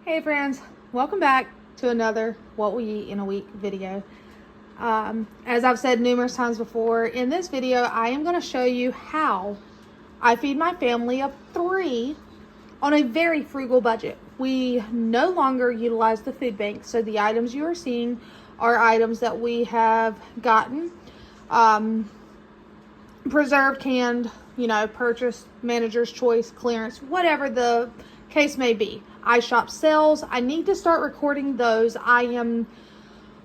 Hey friends, welcome back to another What We Eat in a Week video. As I've said numerous times before, in this video I am going to show you how I feed my family of 3 on a very frugal budget. We no longer utilize the food bank, so the items you are seeing are items that we have gotten, preserved, canned, purchased, manager's choice, clearance, whatever the case may be. I shop sales. I need to start recording those. I am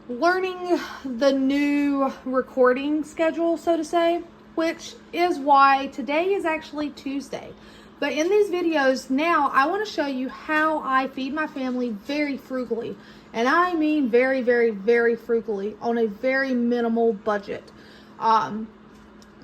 learning the new recording schedule, so to say, which is why today is actually Tuesday. But in these videos now, I want to show you how I feed my family very frugally. And I mean very, very, very frugally on a very minimal budget.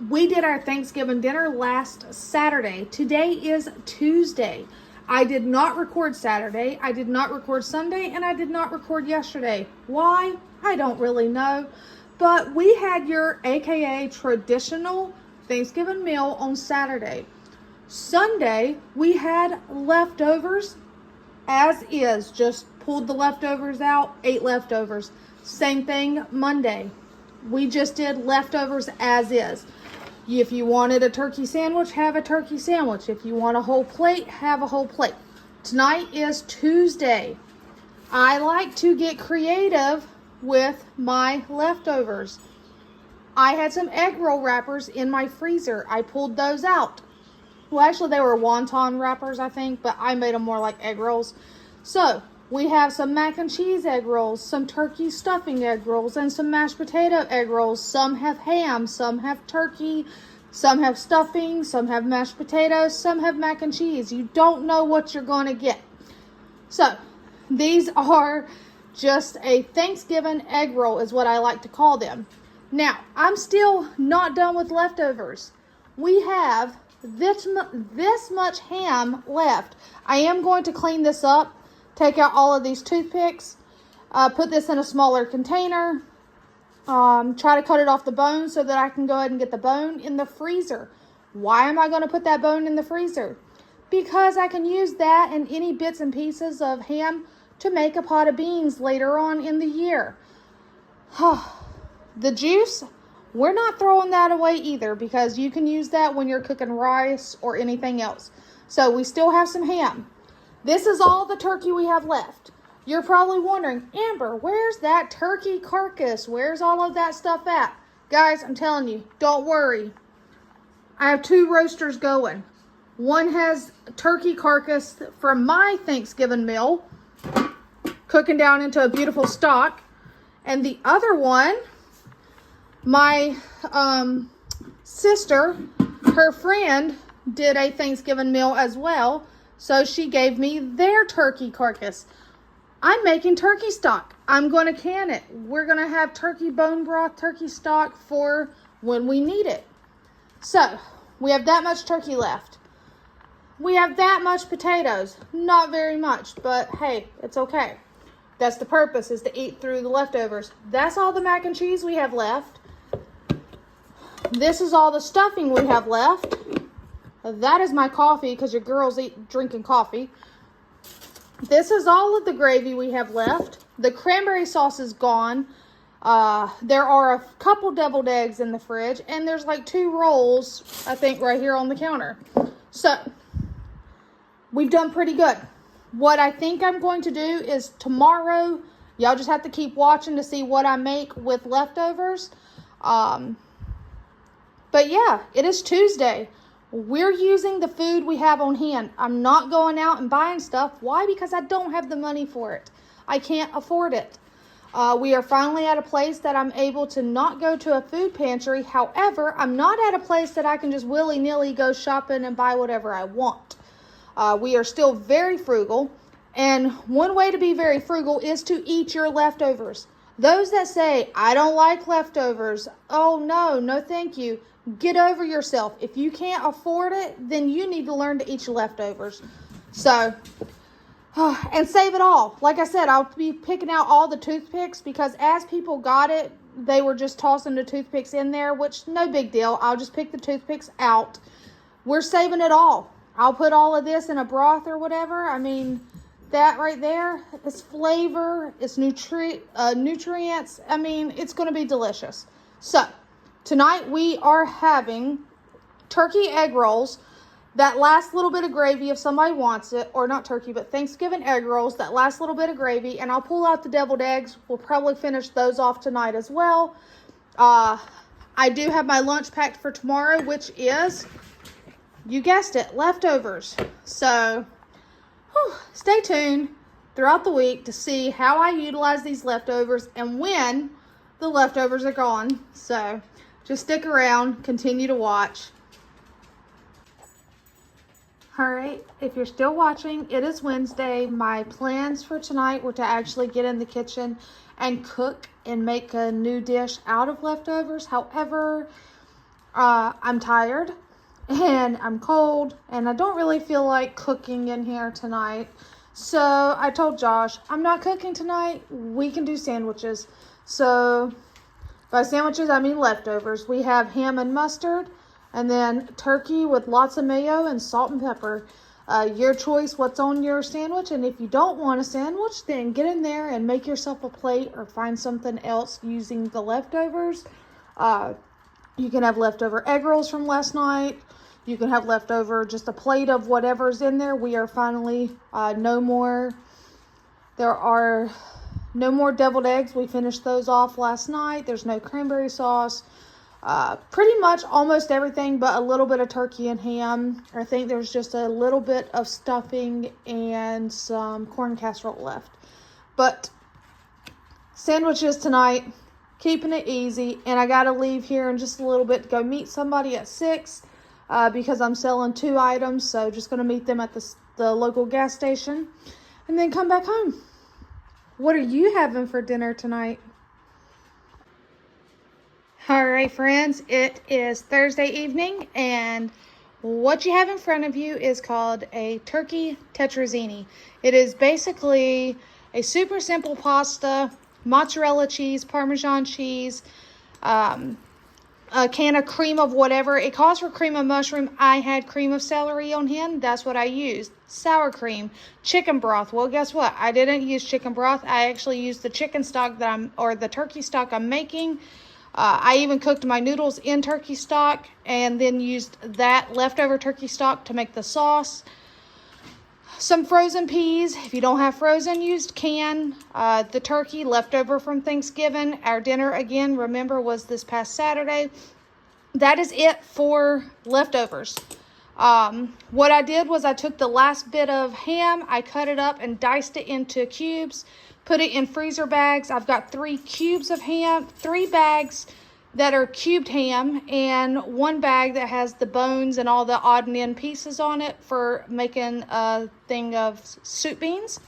We did our Thanksgiving dinner last Saturday. Today is Tuesday. I did not record Saturday, I did not record Sunday, and I did not record yesterday. Why? I don't really know. But we had your AKA traditional Thanksgiving meal on Saturday. Sunday, we had leftovers as is. Just pulled the leftovers out, ate leftovers. Same thing Monday. We just did leftovers as is. If you wanted a turkey sandwich, have a turkey sandwich. If you want a whole plate, have a whole plate. Tonight is Tuesday. I like to get creative with my leftovers. I had some egg roll wrappers in my freezer. I pulled those out. Well, actually, they were wonton wrappers, I think, but I made them more like egg rolls. So, we have some mac and cheese egg rolls, some turkey stuffing egg rolls, and some mashed potato egg rolls. Some have ham, some have turkey, some have stuffing, some have mashed potatoes, some have mac and cheese. You don't know what you're going to get. So, these are just a Thanksgiving egg roll is what I like to call them. Now, I'm still not done with leftovers. We have this much ham left. I am going to clean this up. Take out all of these toothpicks, put this in a smaller container, try to cut it off the bone so that I can go ahead and get the bone in the freezer. Why am I going to put that bone in the freezer? Because I can use that and any bits and pieces of ham to make a pot of beans later on in the year. The juice, we're not throwing that away either because you can use that when you're cooking rice or anything else. So we still have some ham. This is all the turkey we have left. You're probably wondering, Amber, where's that turkey carcass? Where's all of that stuff at? Guys, I'm telling you, don't worry. I have 2 roasters going. One has turkey carcass from my Thanksgiving meal, cooking down into a beautiful stock. And the other one, my sister, her friend, did a Thanksgiving meal as well. So she gave me their turkey carcass. I'm making turkey stock. I'm going to can it. We're going to have turkey bone broth, turkey stock for when we need it. So we have that much turkey left. We have that much potatoes. Not very much, but hey, it's okay. That's the purpose, is to eat through the leftovers. That's all the mac and cheese we have left. This is all the stuffing we have left. That is my coffee because your girls drinking coffee. This is all of the gravy we have left. The cranberry sauce is gone. There are a couple deviled eggs in the fridge. And there's like 2 rolls, I think, right here on the counter. So, we've done pretty good. What I think I'm going to do is tomorrow, y'all just have to keep watching to see what I make with leftovers. But yeah, it is Tuesday. We're using the food we have on hand. I'm not going out and buying stuff. Why? Because I don't have the money for it. I can't afford it. We are finally at a place that I'm able to not go to a food pantry. However, I'm not at a place that I can just willy-nilly go shopping and buy whatever I want. We are still very frugal. And one way to be very frugal is to eat your leftovers. Those that say, I don't like leftovers. Oh, no, thank you. Get over yourself. If you can't afford it, then you need to learn to eat your leftovers. So, and save it all. Like I said, I'll be picking out all the toothpicks because as people got it, they were just tossing the toothpicks in there, which no big deal. I'll just pick the toothpicks out. We're saving it all. I'll put all of this in a broth or whatever. I mean, that right there is flavor, it's nutrients. I mean, it's going to be delicious. So, tonight we are having turkey egg rolls. That last little bit of gravy, if somebody wants it, or not turkey, but Thanksgiving egg rolls, that last little bit of gravy, and I'll pull out the deviled eggs. We'll probably finish those off tonight as well. I do have my lunch packed for tomorrow, which is, you guessed it, leftovers. So, stay tuned throughout the week to see how I utilize these leftovers and when the leftovers are gone. So, just stick around, continue to watch. Alright, if you're still watching, it is Wednesday. My plans for tonight were to actually get in the kitchen and cook and make a new dish out of leftovers. However, I'm tired and I'm cold and I don't really feel like cooking in here tonight. So I told Josh, I'm not cooking tonight. We can do sandwiches. So by sandwiches, I mean leftovers. We have ham and mustard, and then turkey with lots of mayo and salt and pepper. Your choice what's on your sandwich. And if you don't want a sandwich, then get in there and make yourself a plate or find something else using the leftovers. You can have leftover egg rolls from last night. You can have leftover just a plate of whatever's in there. We are finally there are no more deviled eggs. We finished those off last night. There's no cranberry sauce. Pretty much almost everything but a little bit of turkey and ham. I think there's just a little bit of stuffing and some corn casserole left. But sandwiches tonight, keeping it easy. And I got to leave here in just a little bit to go meet somebody at 6 because I'm selling 2 items. So just going to meet them at the local gas station and then come back home. What are you having for dinner tonight? All right, friends, it is Thursday evening, and what you have in front of you is called a turkey tetrazzini. It is basically a super simple pasta, mozzarella cheese, Parmesan cheese, a can of cream of whatever. It calls for cream of mushroom. I had cream of celery on hand. That's what I used. Sour cream, chicken broth. Well, guess what? I didn't use chicken broth. I actually used the chicken stock the turkey stock I'm making. I even cooked my noodles in turkey stock and then used that leftover turkey stock to make the sauce. Some frozen peas. If you don't have frozen, used canned. The turkey leftover from Thanksgiving. Our dinner, again, remember, was this past Saturday. That is it for leftovers. What I did was I took the last bit of ham. I cut it up and diced it into cubes. Put it in freezer bags. I've got 3 cubes of ham, 3 bags that are cubed ham, and 1 bag that has the bones and all the odd and end pieces on it for making a thing of soup beans.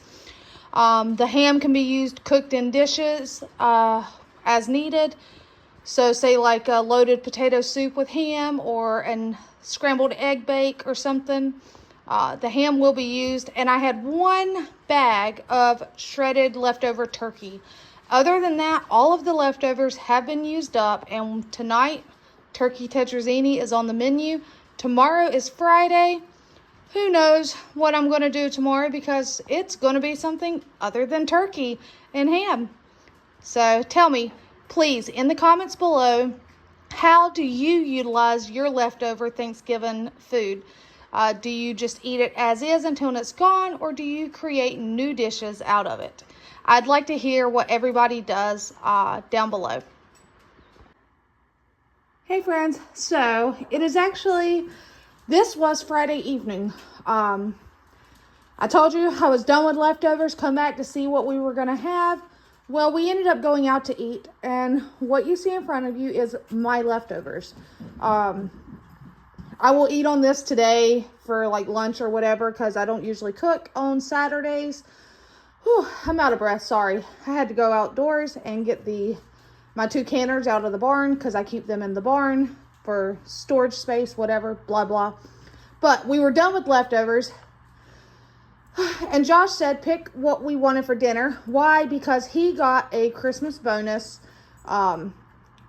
The ham can be used cooked in dishes as needed. So say like a loaded potato soup with ham or a scrambled egg bake or something. The ham will be used, and I had 1 bag of shredded leftover turkey. Other than that, all of the leftovers have been used up, and tonight, turkey tetrazzini is on the menu. Tomorrow is Friday. Who knows what I'm going to do tomorrow, because it's going to be something other than turkey and ham. So tell me, please, in the comments below, how do you utilize your leftover Thanksgiving food? Do you just eat it as is until it's gone, or do you create new dishes out of it? I'd like to hear what everybody does down below. Hey friends, so it is actually, this was Friday evening. I told you I was done with leftovers, come back to see what we were going to have. Well, we ended up going out to eat, and what you see in front of you is my leftovers. I will eat on this today for like lunch or whatever, because I don't usually cook on Saturdays. Whew, I'm out of breath, sorry. I had to go outdoors and get my 2 canners out of the barn, because I keep them in the barn for storage space, whatever, blah, blah. But we were done with leftovers. And Josh said, pick what we wanted for dinner. Why? Because he got a Christmas bonus.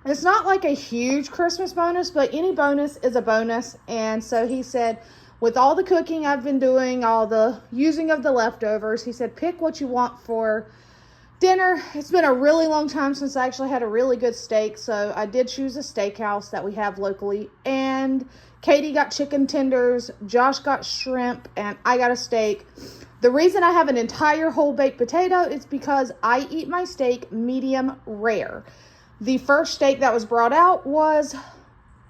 It's not like a huge Christmas bonus, but any bonus is a bonus. And so he said, with all the cooking I've been doing, all the using of the leftovers, he said, pick what you want for dinner. It's been a really long time since I actually had a really good steak, so I did choose a steakhouse that we have locally. And Katie got chicken tenders, Josh got shrimp, and I got a steak. The reason I have an entire whole baked potato is because I eat my steak medium rare. The first steak that was brought out was,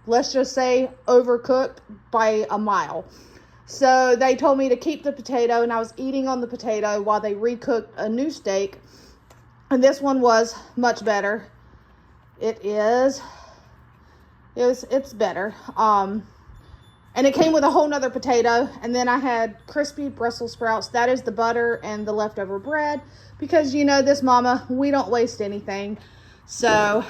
let's just say, overcooked by a mile. So they told me to keep the potato, and I was eating on the potato while they recooked a new steak. And this one was much better. It's better. And it came with a whole nother potato. And then I had crispy Brussels sprouts. That is the butter and the leftover bread. Because, you know, this mama, we don't waste anything. So,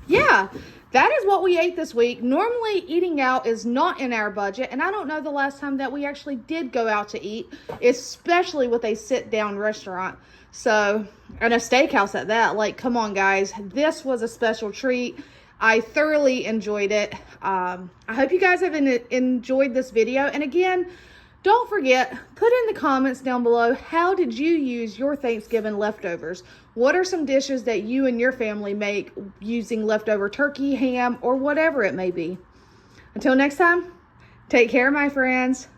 yeah, that is what we ate this week. Normally, eating out is not in our budget. And I don't know the last time that we actually did go out to eat, especially with a sit-down restaurant. So, and a steakhouse at that. Like, come on, guys. This was a special treat. I thoroughly enjoyed it. I hope you guys have enjoyed this video. And again, don't forget, put in the comments down below, how did you use your Thanksgiving leftovers? What are some dishes that you and your family make using leftover turkey, ham, or whatever it may be? Until next time, take care, my friends.